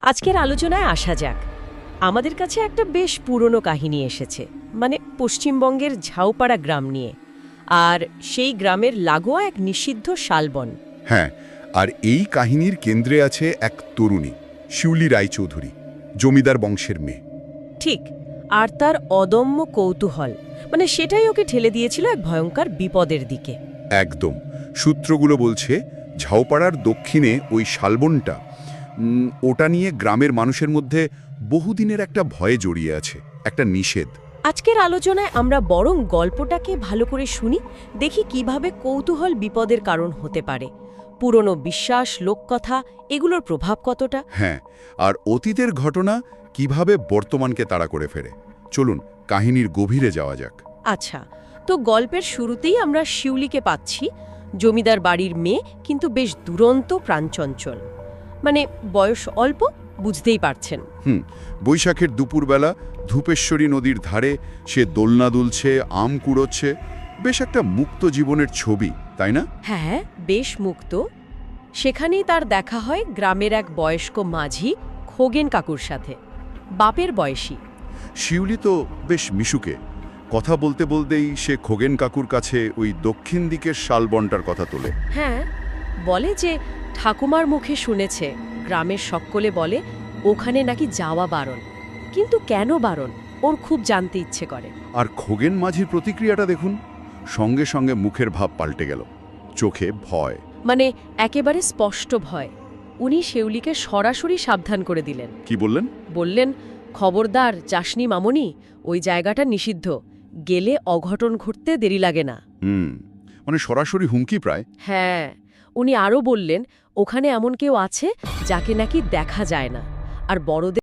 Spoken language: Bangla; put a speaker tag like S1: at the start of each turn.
S1: আজকের আলোচনায় আসা যাক। আমাদের কাছে একটা বেশ পুরনো কাহিনী এসেছে, মানে পশ্চিমবঙ্গের ঝাউপাড়া গ্রাম নিয়ে। আর সেই গ্রামের লাগোয়া এক নিষিদ্ধ শালবন।
S2: হ্যাঁ, আর এই কাহিনীর কেন্দ্রে আছে এক তরুণী, শিউলি রায়চৌধুরী, জমিদার বংশের মেয়ে।
S1: ঠিক, আর তার অদম্য কৌতূহল, মানে সেটাই ওকে ঠেলে দিয়েছিল এক ভয়ঙ্কর বিপদের দিকে।
S2: একদম। সূত্রগুলো বলছে ঝাউপাড়ার দক্ষিণে ওই শালবনটা, ওটা নিয়ে গ্রামের মানুষের মধ্যে বহুদিনের একটা ভয়ে জড়িয়ে আছে, একটা নিষেধ।
S1: আজকের আলোচনায় আমরা বরং গল্পটাকে ভালো করে শুনি, দেখি কিভাবে কৌতূহল বিপদের কারণ হতে পারে। পুরনো বিশ্বাস, লোককথা, এগুলোর প্রভাব কতটা।
S2: হ্যাঁ, আর অতীতের ঘটনা কিভাবে বর্তমানকে তাড়া করে ফেরে। চলুন কাহিনীর গভীরে যাওয়া যাক।
S1: আচ্ছা, তো গল্পের শুরুতেই আমরা শিউলিকে পাচ্ছি, জমিদার বাড়ির মেয়ে, কিন্তু বেশ দুরন্ত, প্রাণচঞ্চল। মানে বয়স অল্প, বুঝতেই পারছেন।
S2: বৈশাখের দুপুরবেলা ধূপেশ্বরী নদীর ধারে সে দোলনা দুলছে, আম কুড়োচ্ছে। বেশ একটা মুক্ত জীবনের ছবি, তাই না?
S1: হ্যাঁ, বেশ মুক্ত। সেখানেই তার দেখা হয় গ্রামের এক বয়স্ক মাঝি খোগেন কাকুর সাথে, বাপের বয়সী।
S2: শিউলি তো বেশ মিশুকে। কথা বলতে বলতেই সে খোগেন কাকুর কাছে ওই দক্ষিণ দিকের শালবনটার কথা তোলে।
S1: হ্যাঁ, বলে যে ঠাকুমার মুখে শুনেছে, গ্রামের সকলে বলে ওখানে নাকি যাওয়া বারণ। কিন্তু কেন বারণ, ওর খুব জানতে ইচ্ছে করে।
S2: আর খোগেন মাঝির প্রতিক্রিয়াটা দেখুন, সঙ্গে সঙ্গে মুখের ভাব পাল্টে গেল, চোখে ভয়।
S1: মানে একেবারে স্পষ্ট ভয়। উনি শিউলিকে সরাসরি সাবধান করে দিলেন।
S2: কি বললেন?
S1: বললেন, খবরদার যাসনি মামনি, ওই জায়গাটা নিষিদ্ধ, গেলে অঘটন ঘটতে দেরি লাগে না।
S2: মানে সরাসরি হুমকি প্রায়।
S1: হ্যাঁ, উনি আরও বললেন, ওখানে এমন কেউ আছে যাকে নাকি দেখা যায় না, আর বড়দের